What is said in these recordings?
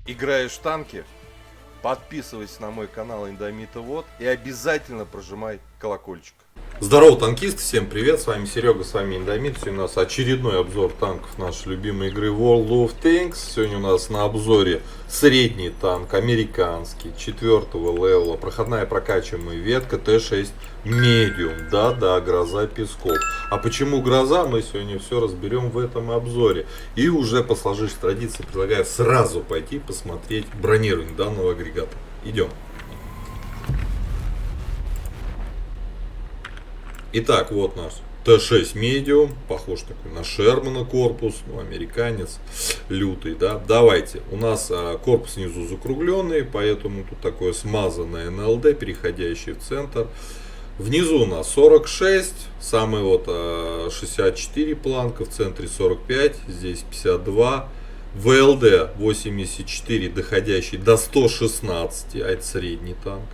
Играешь в танки? Подписывайся на мой канал Индомита Вот и обязательно прожимай колокольчик. Здорово, танкисты, всем привет, с вами Серега, с вами Индомит. Сегодня у нас очередной обзор танков нашей любимой игры World of Tanks. Сегодня у нас на обзоре средний танк, американский, 4-го левела, проходная прокачиваемая ветка Т6 Medium. Да-да, гроза песков. А почему гроза, мы сегодня все разберем в этом обзоре. И уже по сложившейся традиции предлагаю сразу пойти посмотреть бронирование данного агрегата. Идем. Итак, вот наш Т6 Medium, похож такой на Шермана корпус, ну, американец, лютый, да. Давайте, у нас корпус снизу закругленный, поэтому тут такое смазанное НЛД, переходящее в центр. Внизу у нас 46, самый вот 64 планка, в центре 45, здесь 52. ВЛД 84, доходящий до 116, а это средний танк.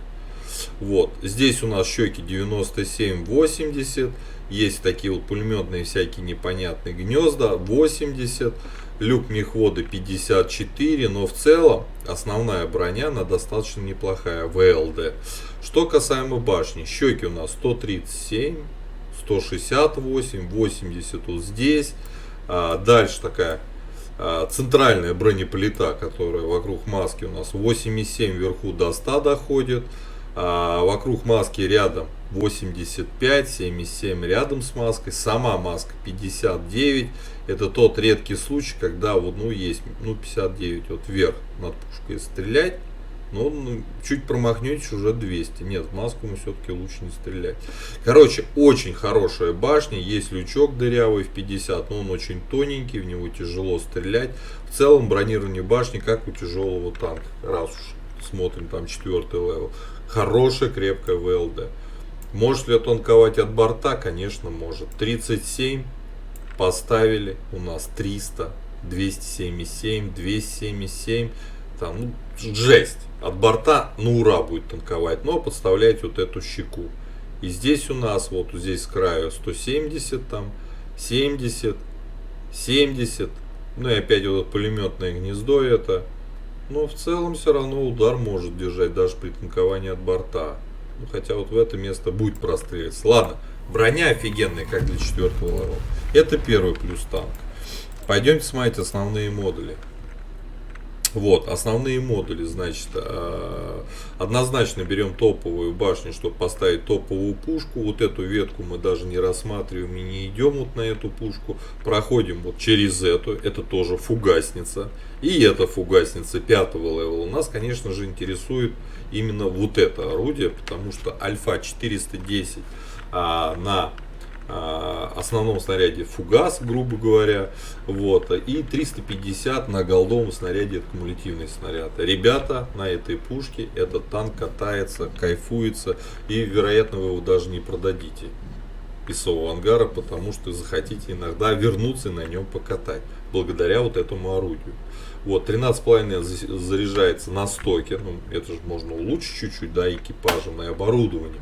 Вот, здесь у нас щеки 97-80, есть такие вот пулеметные всякие непонятные гнезда 80, люк мехвода 54, но в целом основная броня, она достаточно неплохая, ВЛД. Что касаемо башни, щеки у нас 137, 168, 80 вот здесь, дальше такая центральная бронеплита, которая вокруг маски у нас 87 вверху до 100 доходит. Вокруг маски рядом 85, 77 рядом с маской. Сама маска 59. Это тот редкий случай, когда вот, ну, есть 59 вот вверх над пушкой стрелять. Но чуть промахнетесь, уже 200. Нет, в маску мы все-таки лучше не стрелять. Короче, очень хорошая башня. Есть лючок дырявый в 50, но он очень тоненький, в него тяжело стрелять. В целом бронирование башни как у тяжелого танка. Раз уж смотрим, там 4-й левел. Хорошая крепкая ВЛД. Может ли тонковать от борта? Конечно, может. 37 поставили. У нас 300, 277, 277. Там, ну, жесть. От борта на ура будет тонковать. Но подставляете вот эту щеку. И здесь у нас, вот здесь с краю 170, там 70, 70. Ну и опять вот пулеметное гнездо это. Но в целом все равно удар может держать даже при танковании от борта. Ну, хотя вот в это место будет простреливаться. Ладно, броня офигенная, как для 4-го левела. Это первый плюс танк. Пойдемте смотреть основные модули. Вот, основные модули, значит, однозначно берем топовую башню, чтобы поставить топовую пушку. Вот эту ветку мы даже не рассматриваем и не идем вот на эту пушку. Проходим вот через эту, это тоже фугасница. И эта фугасница 5-го левела. Нас, конечно же, интересует именно вот это орудие, потому что Альфа 410 на основном снаряде фугас, грубо говоря, вот, и 350 на голдовом снаряде, это кумулятивный снаряд. Ребята, на этой пушке этот танк катается, кайфуется, и вероятно вы его даже не продадите из своего ангара, потому что захотите иногда вернуться и на нем покатать, благодаря вот этому орудию. Вот, 13,5 заряжается на стоке, ну, это же можно улучшить чуть-чуть, да, экипажем и оборудованием.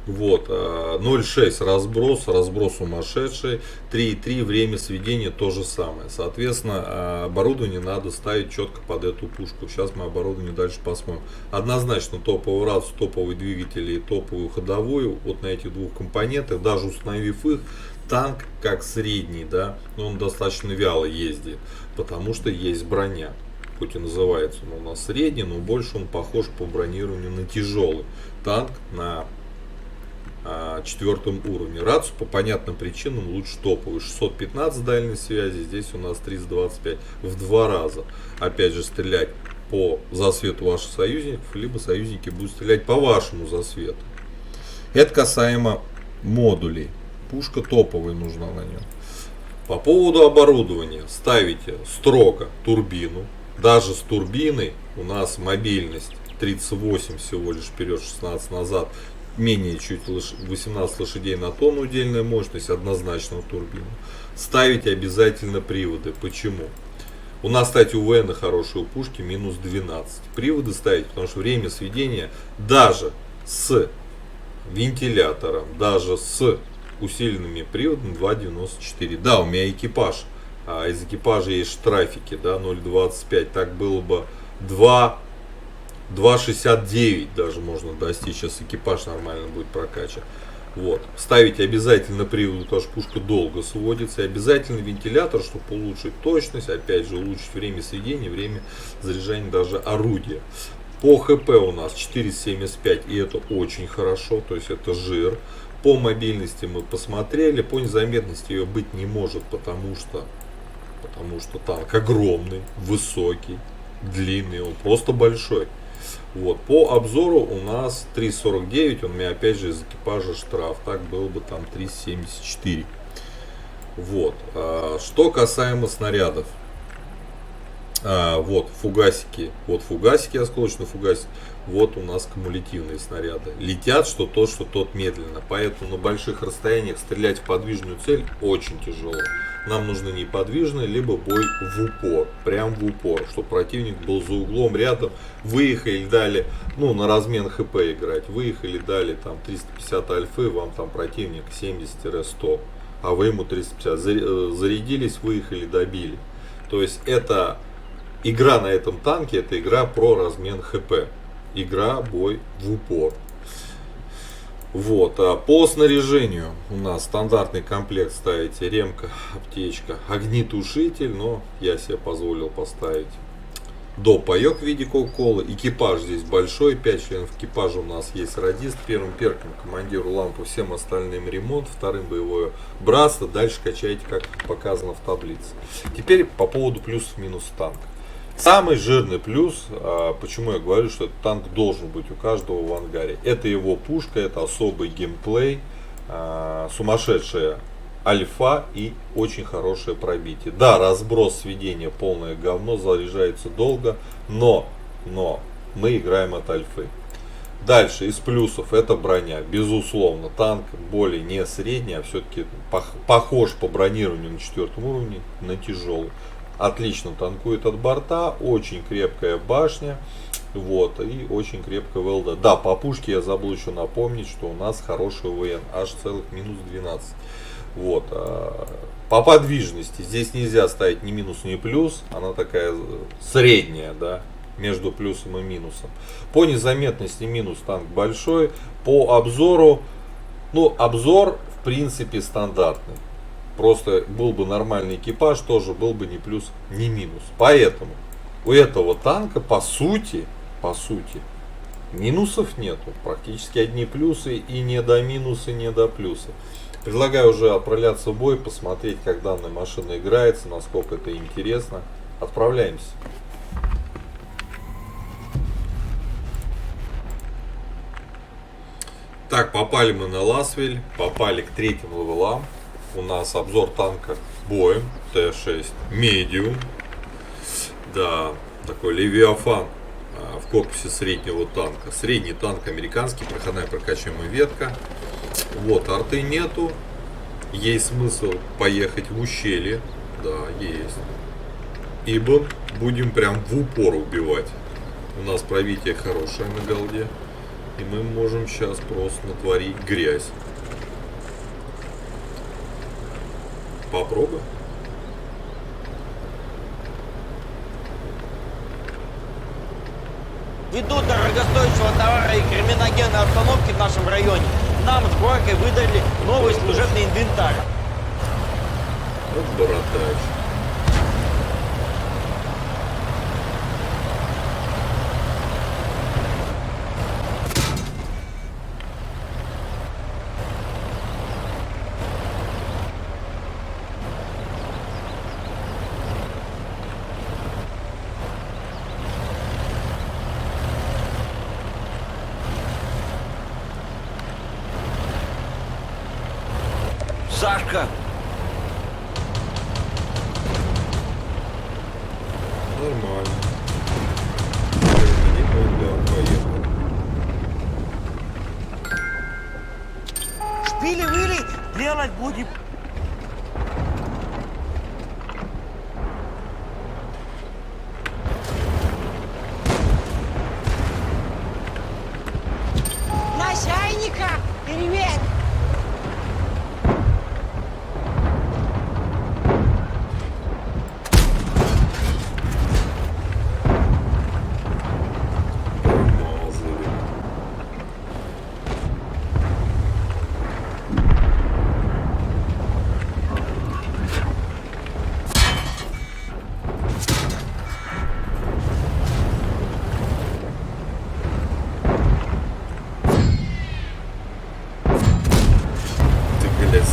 Вот, 0,6 разброс сумасшедший, 3,3 время сведения то же самое. Соответственно, оборудование надо ставить четко под эту пушку. Сейчас мы оборудование дальше посмотрим. Однозначно топовый рацию, топовый двигатель и топовую ходовую вот на этих двух компонентах, даже установив их, танк как средний, да, но он достаточно вяло ездит, потому что есть броня. Хоть и называется он у нас средний, но больше он похож по бронированию на тяжелый танк на 4-м уровне. Рацию по понятным причинам лучше топовый. 615 дальней связи, здесь у нас 325. В 2 раза. Опять же, стрелять по засвету ваших союзников, либо союзники будут стрелять по вашему засвету. Это касаемо модулей. Пушка топовая нужна на нем. По поводу оборудования. Ставите строго турбину. Даже с турбиной у нас мобильность 38 всего лишь вперед, 16 назад. Менее чуть 18 лошадей на тонну удельная мощность, однозначно турбину. Ставите обязательно приводы. Почему? У нас, кстати, у ВН хорошие пушки минус 12. Приводы ставить, потому что время сведения даже с вентилятором, даже с усиленными приводами 2,94. Да, у меня экипаж. Из экипажа есть штрафики, да, 0,25. Так было бы 2,69 даже можно достичь. Сейчас экипаж нормально будет прокачан. Вот. Ставить обязательно приводу, потому что пушка долго сводится. И обязательно вентилятор, чтобы улучшить точность. Опять же, улучшить время сведения, время заряжания даже орудия. По ХП у нас 4,75, и это очень хорошо, то есть это жир. По мобильности мы посмотрели, по незаметности ее быть не может, потому что танк огромный, высокий, длинный, он просто большой. Вот. По обзору у нас 3,49, он мне опять же из экипажа штраф, так было бы там 3,74. Вот. Что касаемо снарядов. Вот фугасики, осколочный фугасик, вот у нас кумулятивные снаряды. Летят что тот медленно, поэтому на больших расстояниях стрелять в подвижную цель очень тяжело. Нам нужны неподвижные, либо бой в упор, прям в упор, чтобы противник был за углом рядом, выехали, дали, ну на размен ХП играть, выехали, дали там 350 альфы, вам там противник 70-100, а вы ему 350, зарядились, выехали, добили. То есть это игра на этом танке, это игра про размен ХП. Игра, бой в упор. Вот. По снаряжению у нас стандартный комплект ставите: ремка, аптечка, огнетушитель, но я себе позволил поставить допаек в виде кока-колы. Экипаж здесь большой, 5 членов экипажа у нас есть радист. Первым перком командиру лампу, всем остальным ремонт, вторым боевое братство. Дальше качаете, как показано в таблице. Теперь по поводу плюсов-минусов танка. Самый жирный плюс, почему я говорю, что этот танк должен быть у каждого в ангаре, это его пушка, это особый геймплей, сумасшедшая альфа и очень хорошее пробитие. Да, разброс сведения полное говно, заряжается долго, но мы играем от альфы. Дальше из плюсов это броня. Безусловно, танк более не средний, а все-таки похож по бронированию на 4 уровне на тяжелый. Отлично танкует от борта, очень крепкая башня, вот, и очень крепкая ВЛД. Да, по пушке я забыл еще напомнить, что у нас хороший ВН, аж целых минус 12. Вот. По подвижности здесь нельзя ставить ни минус, ни плюс, она такая средняя, да, между плюсом и минусом. По незаметности минус танк большой, по обзору, ну, обзор в принципе стандартный. Просто был бы нормальный экипаж, тоже был бы ни плюс, ни минус. Поэтому у этого танка по сути, минусов нету. Практически одни плюсы, и не до минуса, не до плюса. Предлагаю уже отправляться в бой, посмотреть, как данная машина играется, насколько это интересно. Отправляемся. Так, попали мы на Ласвель, попали к третьим левелам. У нас обзор танка боем Т6 Medium. Да, такой Левиафан в корпусе среднего танка. Средний танк американский, проходная прокачиваемая ветка. Вот, арты нету. Есть смысл поехать в ущелье. Да, есть. Ибо будем прям в упор убивать. У нас пробитие хорошее на голде. И мы можем сейчас просто натворить грязь. Попробуем. Ввиду дорогостоящего товара и криминогенной обстановки в нашем районе, нам с Горкой выдали новый служебный инвентарь. Вот бородач. Сашка! Нормально. Да, поехал. Шпили-выли делать будем. Начальника! Привет!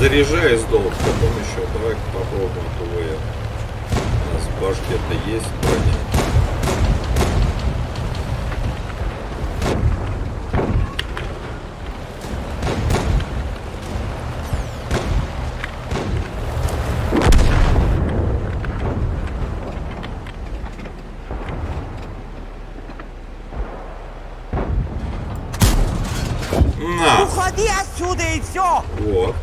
Заряжаюсь долго, потом еще. Давай попробуем ТВР. У нас в башке-то есть броня. На! Уходи отсюда и все! Вот.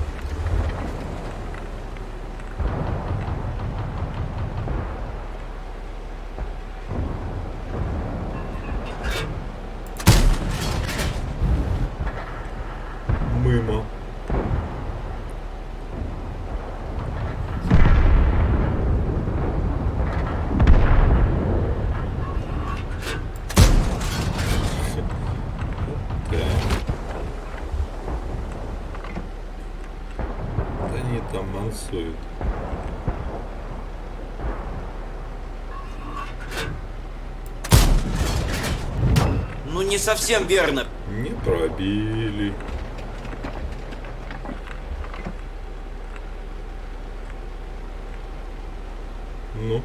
Мимо. Да они там мансуют. Ну не совсем верно. Не пробили. Ну.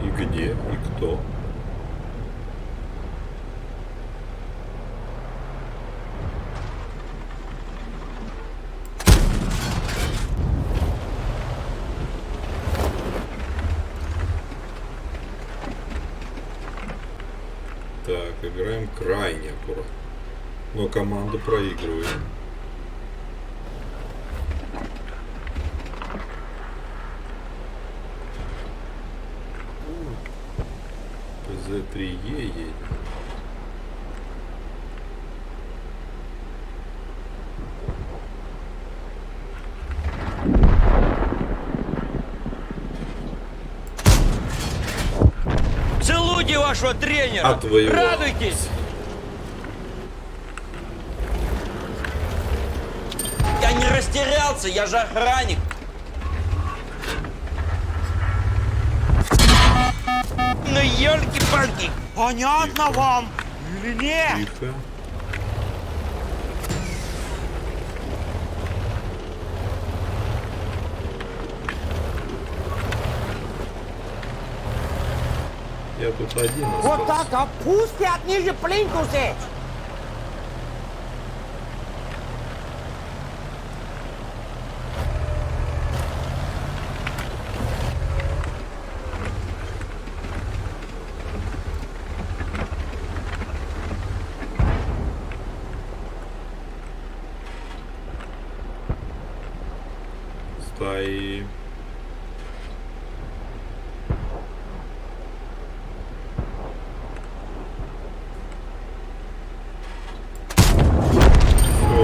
И где? И кто? Так, играем крайне аккуратно. Но команда проигрывает. ПЗ-3Е едет. Целуйте вашего тренера! Отвоевал. Радуйтесь! Я не растерялся, я же охранник. Ну елки-палки! Понятно вам или нет? Тихо. Я тут один остался. Вот так опустят ниже плинтусы! Стаи.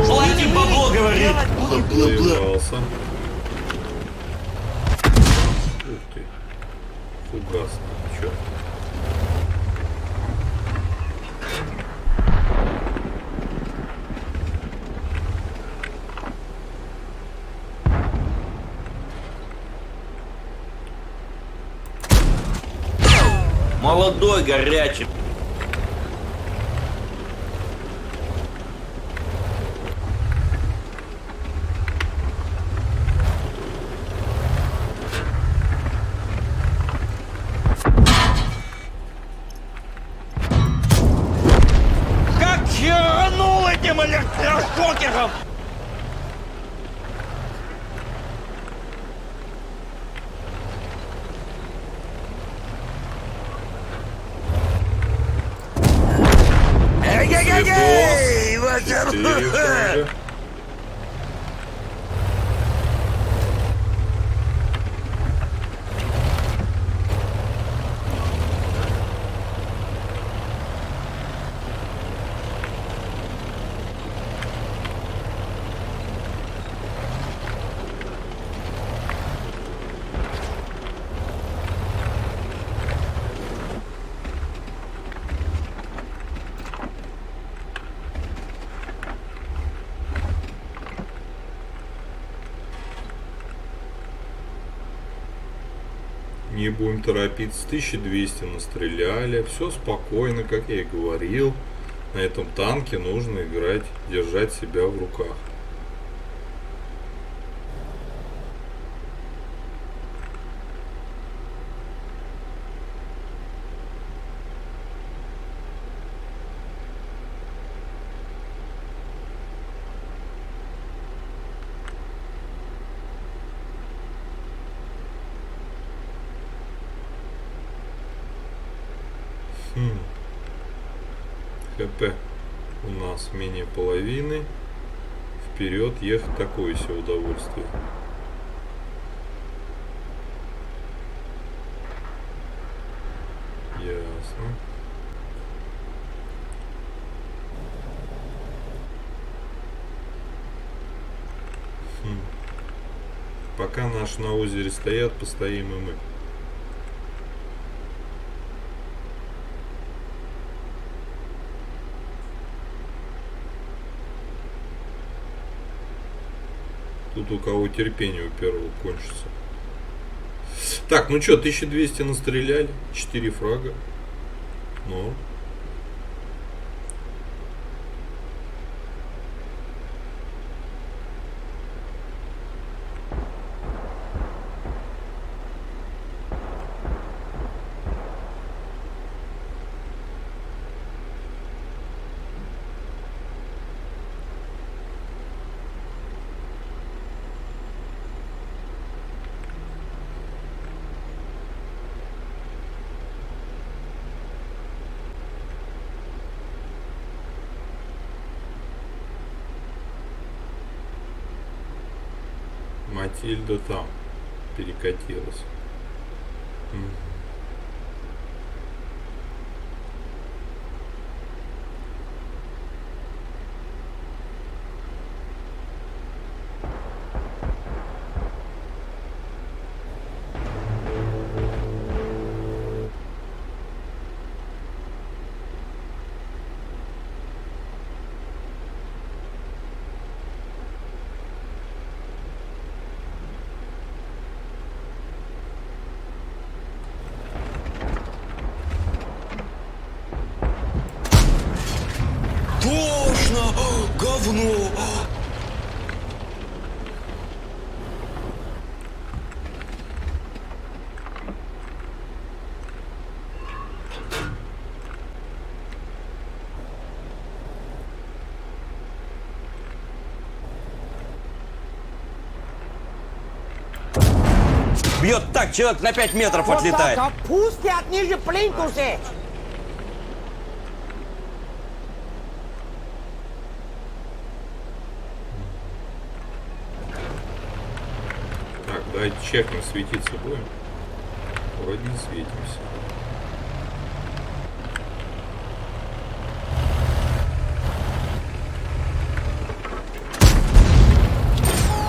Славьте бабло, говорит! Заплывался. Ух ты. Фугасно. Чё? Молодой, горячий. Как херанул этим электрошокером! Эй-эй-эй-эй! Вот Четыре уже. Не будем торопиться. 1200 настреляли. Все спокойно, как я и говорил. На этом танке нужно играть, держать себя в руках. ХП у нас менее половины. Вперед ехать такое себе удовольствие. Ясно. Пока наши на озере стоят, постоим и мы. Тут у кого терпение у первого кончится. Так, ну что, 1200 настреляли, 4 фрага. Ну. Матильда там перекатилась. Точно! Говно! Бьет так, человек на 5 метров Вот отлетает. так, опустят ниже плинтусы. Так, давайте чекнем, светиться будем. Вроде не светимся.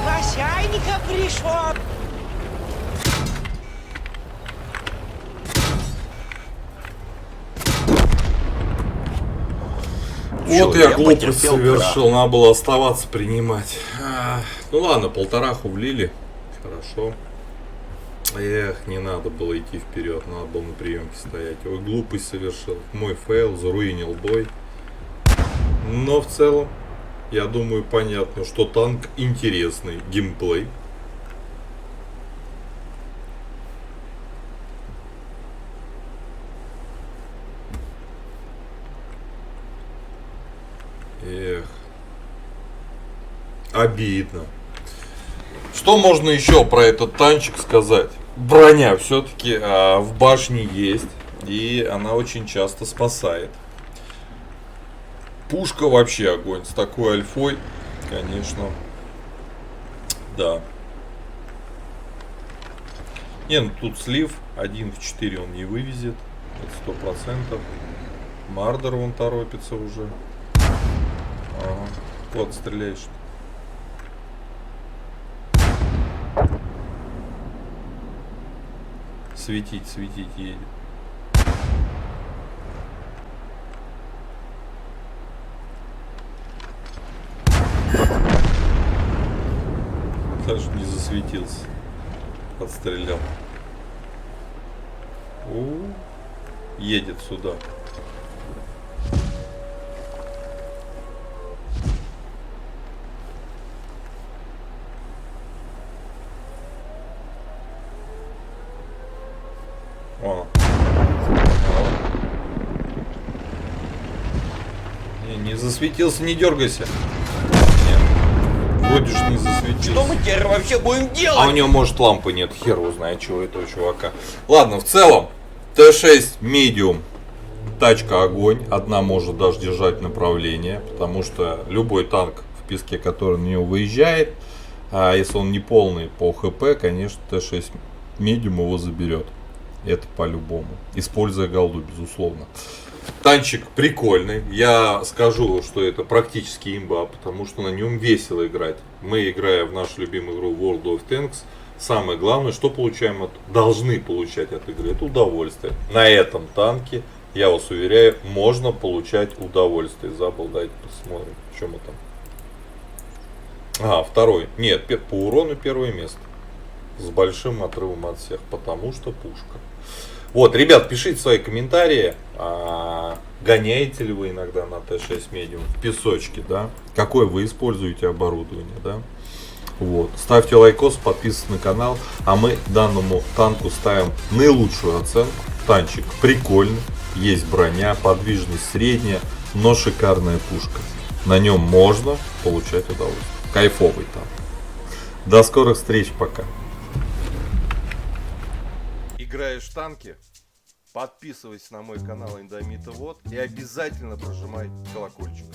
Хозяйника пришло. Вот Чё, я я глупость потерпел совершил, надо было оставаться принимать. Ну ладно, полтораху влили. Хорошо. Эх, не надо было идти вперед, надо было на приемке стоять. Ой, глупость совершил. Мой фейл, заруинил бой. Но в целом, я думаю, понятно, что танк интересный, геймплей. Эх. Обидно. Что можно еще про этот танчик сказать? Броня все-таки в башне есть. И она очень часто спасает. Пушка вообще огонь. С такой альфой, конечно. Да. Не, ну тут слив 1 в 4 он не вывезет. Это 100%. Мардер вон торопится уже. Ага. Вот, стреляешь. Светить едет. Даже не засветился. Отстрелял. Едет сюда. Не засветился, не дергайся. Нет. Вроде ж не засветился. Что мы теперь вообще будем А у делать? него может лампы нет, хер его знает, чего этого чувака. Ладно, в целом, Т6 Medium, тачка огонь, одна может даже держать направление, потому что любой танк в песке, который на него выезжает, а если он не полный по ХП, конечно, Т6 Medium его заберет. Это по-любому. Используя голду, безусловно. Танчик прикольный. Я скажу, что это практически имба, потому что на нем весело играть. Мы, играя в нашу любимую игру World of Tanks, самое главное, что получаем должны получать от игры, это удовольствие. На этом танке, я вас уверяю, можно получать удовольствие. Забыл, давайте посмотрим, что мы там. Второй. Нет, по урону первое место. С большим отрывом от всех, потому что пушка. Вот, ребят, пишите свои комментарии. Гоняете ли вы иногда на Т6 Medium в песочке, да? Какое вы используете оборудование, да? Вот. Ставьте лайкос, подписывайтесь на канал. А мы данному танку ставим наилучшую оценку. Танчик прикольный, есть броня, подвижность средняя, но шикарная пушка. На нем можно получать удовольствие. Кайфовый танк. До скорых встреч, пока. Играешь в танки? Подписывайся на мой канал Индомита Вот и обязательно прожимай колокольчик.